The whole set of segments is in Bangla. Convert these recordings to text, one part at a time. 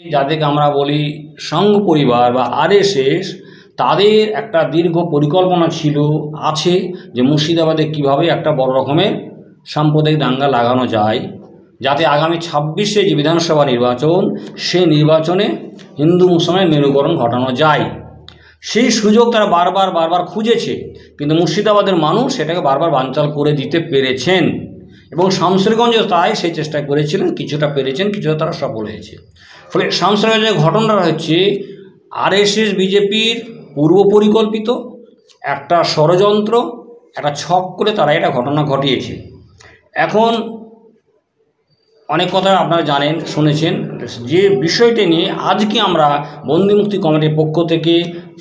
যাদেরকে আমরা বলি সংঘ পরিবার বা আরএসএস, তাদের একটা দীর্ঘ পরিকল্পনা ছিল আছে যে মুর্শিদাবাদে কিভাবে একটা বড় রকমের সাম্প্রদায়িক দাঙ্গা লাগানো যায়, যাতে আগামী 26-এ যে বিধানসভা নির্বাচন, সেই নির্বাচনে হিন্দু মুসলমানের মেরুকরণ ঘটানো যায়। সেই সুযোগ তারা বারবার খুঁজেছে, কিন্তু মুর্শিদাবাদের মানুষ সেটাকে বারবার বানচাল করে দিতে পেরেছেন এবং শামশেরগঞ্জে তাই সেই চেষ্টা করেছিলেন, কিছুটা পেরেছেন, কিছুটা তারা সফল হয়েছে। ফলে শামশেরগঞ্জের ঘটনাটা হচ্ছে আরএসএস বিজেপির পূর্ব পরিকল্পিত একটা ষড়যন্ত্র, একটা ছক করে তারা এটা ঘটনা ঘটিয়েছে। এখন অনেক কথা আপনারা জানেন, শুনেছেন। যে বিষয়টি নিয়ে আজকে আমরা বন্দি মুক্তি কমিটির পক্ষ থেকে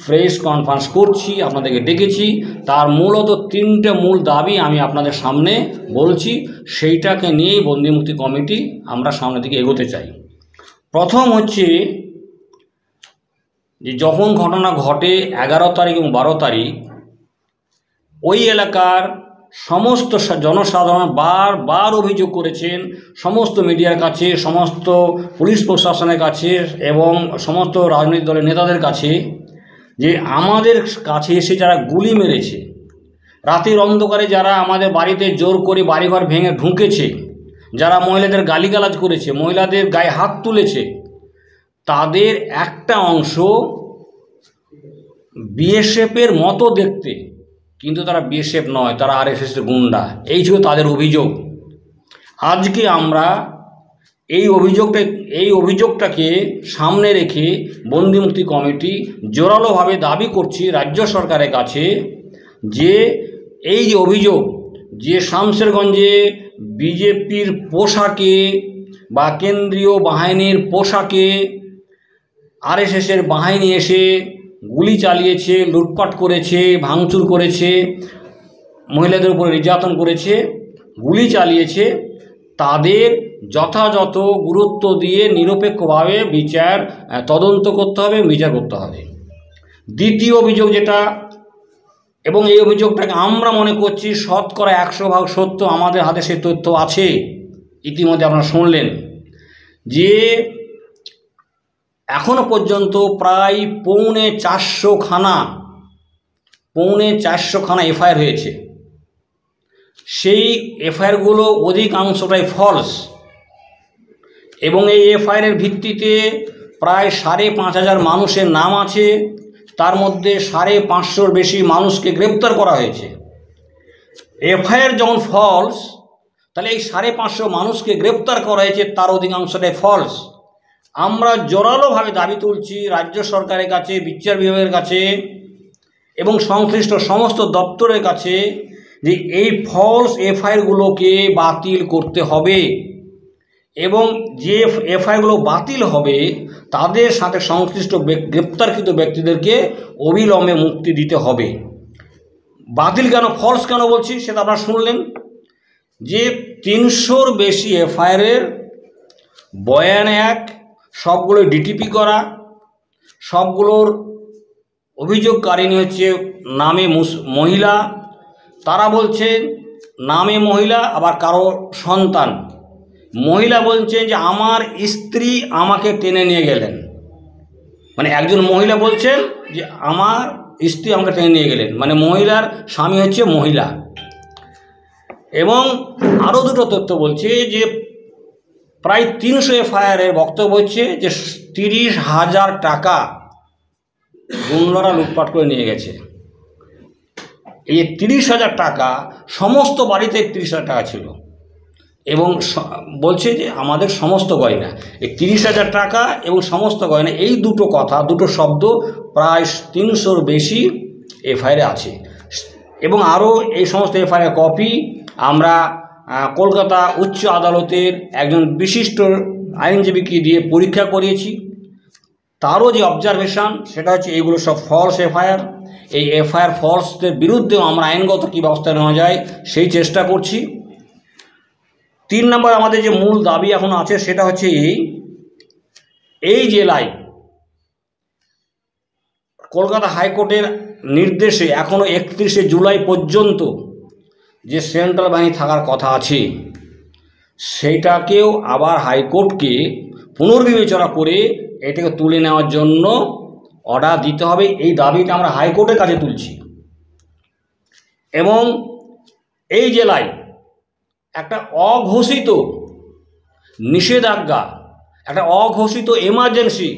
প্রেস কনফারেন্স করছি, আপনাদেরকে ডেকেছি, তার মূলত 3টে মূল দাবি আমি আপনাদের সামনে বলছি। সেইটাকে নিয়েই বন্দি মুক্তি কমিটি আমরা সামনের দিকে এগোতে চাই। প্রথম হচ্ছে যে যখন ঘটনা ঘটে 11 তারিখ এবং 12 তারিখ, ওই এলাকার সমস্ত জনসাধারণ বারবার অভিযোগ করেছেন সমস্ত মিডিয়ার কাছে, সমস্ত পুলিশ প্রশাসনের কাছে এবং সমস্ত রাজনৈতিক দলের নেতাদের কাছে, যে আমাদের কাছে এসে যারা গুলি মেরেছে, রাতের অন্ধকারে যারা আমাদের বাড়িতে জোর করে বাড়িঘর ভেঙে ঢুকেছে, যারা মহিলাদের গালিগালাজ করেছে, মহিলাদের গায়ে হাত তুলেছে, তাদের একটা অংশ বিএসএফের মতো দেখতে, কিন্তু তারা বিএসএফ নয়, তারা আরএসএসের গুন্ডা। এই ছিল তাদের অভিযোগ। আজকে আমরা এই অভিযোগটাকে সামনে রেখে বন্দি মুক্তি কমিটি জোরালোভাবে দাবি করছি রাজ্য সরকারের কাছে যে এই যে অভিযোগ, যে শামশেরগঞ্জে বিজেপির পোশাকে বা কেন্দ্রীয় বাহিনীর পোশাকে আরএসএসের বাহিনী এসে গুলি চালিয়েছে, লুটপাট করেছে, ভাঙচুর করেছে, মহিলাদের উপরে নির্যাতন করেছে, গুলি চালিয়েছে, তাদের যথাযথ গুরুত্ব দিয়ে নিরপেক্ষভাবে তদন্ত করতে হবে, বিচার করতে হবে। দ্বিতীয় অভিযোগ যেটা, এবং এই অভিযোগটাকে আমরা মনে করছি 100% সত্য, আমাদের হাতে সেই তথ্য আছে, ইতিমধ্যে আপনারা শুনলেন, যে এখনো পর্যন্ত প্রায় পৌনে 400 খানা এফআইআর হয়েছে। সেই এফআইআরগুলো অধিকাংশটাই ফলস, এবং এই এফআইআরের ভিত্তিতে প্রায় 5,500 মানুষের নাম আছে, তার মধ্যে 550-র বেশি মানুষকে গ্রেপ্তার করা হয়েছে। এফআইআর যখন ফলস, তাহলে এই 550 মানুষকে গ্রেপ্তার করা হয়েছে, তার অধিকাংশটাই ফলস। আমরা জোরালোভাবে দাবি তুলছি রাজ্য সরকারের কাছে, বিচার বিভাগের কাছে এবং সংশ্লিষ্ট সমস্ত দপ্তরের কাছে যে এই ফলস এফআইআরগুলোকে বাতিল করতে হবে, এবং যে এফআইআরগুলো বাতিল হবে তাদের সাথে সংশ্লিষ্ট গ্রেপ্তারকৃত ব্যক্তিদেরকে অবিলম্বে মুক্তি দিতে হবে। বাতিল কেন, ফলস কেন বলছি সেটা আপনারা শুনলেন, যে 300-র বেশি এফআইআরের বয়ান এক, সবগুলো ডিটিপি করা, সবগুলোর অভিযোগকারিনী হচ্ছে নামে মহিলা, তারা বলছেন নামে মহিলা, আবার কারো সন্তান। মহিলা বলছেন যে আমার স্ত্রী আমাকে টেনে নিয়ে গেলেন, মানে একজন মহিলা বলছেন যে আমার স্ত্রী আমাকে টেনে নিয়ে গেলেন, মানে মহিলার স্বামী হচ্ছে মহিলা। এবং আরও দুটো তথ্য বলছে যে প্রায় 300 এফআইআরের বক্তব্য হচ্ছে যে 30,000 টাকা গুন্ডারা লুটপাট করে নিয়ে গেছে। এই 30,000 টাকা সমস্ত বাড়িতে 30,000 টাকা ছিল, এবং বলছে যে আমাদের সমস্ত গয়না, এই 30,000 টাকা এবং সমস্ত গয়না, এই দুটো কথা, দুটো শব্দ প্রায় 300-র বেশি এফআইআরে আছে। এবং আরও এই সমস্ত এফআইআর কপি আমরা কলকাতা উচ্চ আদালতের একজন বিশিষ্ট আইনজীবীকে দিয়ে পরীক্ষা করিয়েছি। তারও যে অবজারভেশন সেটা হচ্ছে এইগুলো সব ফলস এফআইআর। এই এফআইআর ফলসদের বিরুদ্ধেও আমরা আইনগত কী ব্যবস্থা নেওয়া যায় সেই চেষ্টা করছি। 3 নম্বর আমাদের যে মূল দাবি এখন আছে সেটা হচ্ছে এই জেলায় কলকাতা হাইকোর্টের নির্দেশে এখনও 31শে জুলাই পর্যন্ত যে সেন্ট্রাল বাহিনী থাকার কথা আছে, সেইটাকেও আবার হাইকোর্টকে পুনর্বিবেচনা করে এটাকে তুলে নেওয়ার জন্য অর্ডার দিতে হবে। এই দাবিটা আমরা হাইকোর্টের কাছে তুলছি। এবং এই জেলায় একটা অঘোষিত নিষেধাজ্ঞা, একটা অঘোষিত এমার্জেন্সি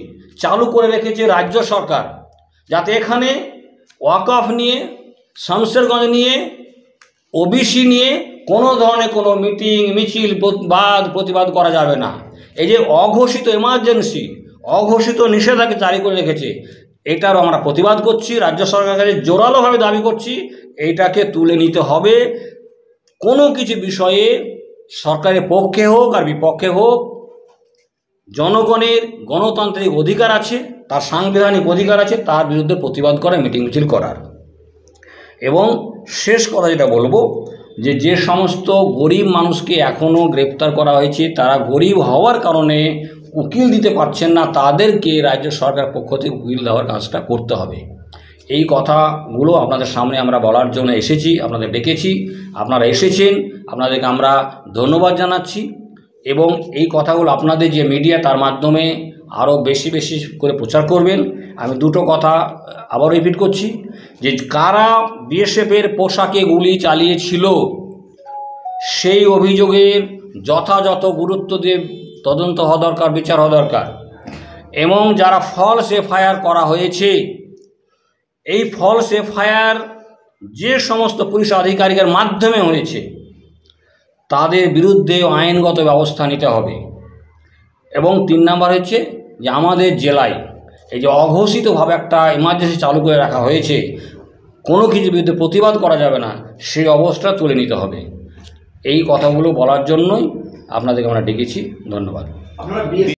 চালু করে রেখেছে রাজ্য সরকার, যাতে এখানে ওয়াকফ নিয়ে, শামশেরগঞ্জ নিয়ে, ওবিসি নিয়ে কোনো ধরনের কোনো মিটিং, মিছিল, প্রতিবাদ করা যাবে না। এই যে অঘোষিত এমার্জেন্সি, অঘোষিত নিষেধাজ্ঞা জারি করে রেখেছে, এটারও আমরা প্রতিবাদ করছি, রাজ্য সরকারের কাছে জোরালোভাবে দাবি করছি এইটাকে তুলে নিতে হবে। কোনো কিছু বিষয়ে সরকারের পক্ষে হোক আর বিপক্ষে হোক, জনগণের গণতান্ত্রিক অধিকার আছে, তার সাংবিধানিক অধিকার আছে তার বিরুদ্ধে প্রতিবাদ করা, মিটিং মিছিল করার। এবং শেষ কথা যেটা বলবো, যে সমস্ত গরিব মানুষকে এখনও গ্রেপ্তার করা হয়েছে, তারা গরিব হওয়ার কারণে উকিল দিতে পারছেন না, তাদেরকে রাজ্য সরকার পক্ষ থেকে উকিল দেওয়ার কাজটা করতে হবে। এই কথাগুলো আপনাদের সামনে আমরা বলার জন্য এসেছি, আপনাদের ডেকেছি, আপনারা এসেছেন, আপনাদেরকে আমরা ধন্যবাদ জানাচ্ছি। এবং এই কথাগুলো আপনাদের যে মিডিয়া, তার মাধ্যমে আরও বেশি বেশি করে প্রচার করবেন। আমি দুটো কথা আবার রিপিট করছি, যে কারা বিএসএফের পোশাকে গুলি চালিয়েছিল সেই অভিযোগের যথাযথ গুরুত্ব দিয়ে তদন্ত হওয়া দরকার, বিচার হওয়া দরকার। এবং যারা ফলস এফআইআর করা হয়েছে, এই ফলস এফআইআর যে সমস্ত পুলিশ আধিকারিকের মাধ্যমে হয়েছে, তাদের বিরুদ্ধে আইনগত ব্যবস্থা নিতে হবে। এবং 3 নম্বর হচ্ছে যে আমাদের জেলায় এই যে অঘোষিতভাবে একটা ইমার্জেন্সি চালু করে রাখা হয়েছে, কোনো কিছুর বিরুদ্ধে প্রতিবাদ করা যাবে না, সেই অবস্থা তুলে নিতে হবে। এই কথাগুলো বলার জন্যই আপনাদেরকে আমরা ডেকেছি। ধন্যবাদ।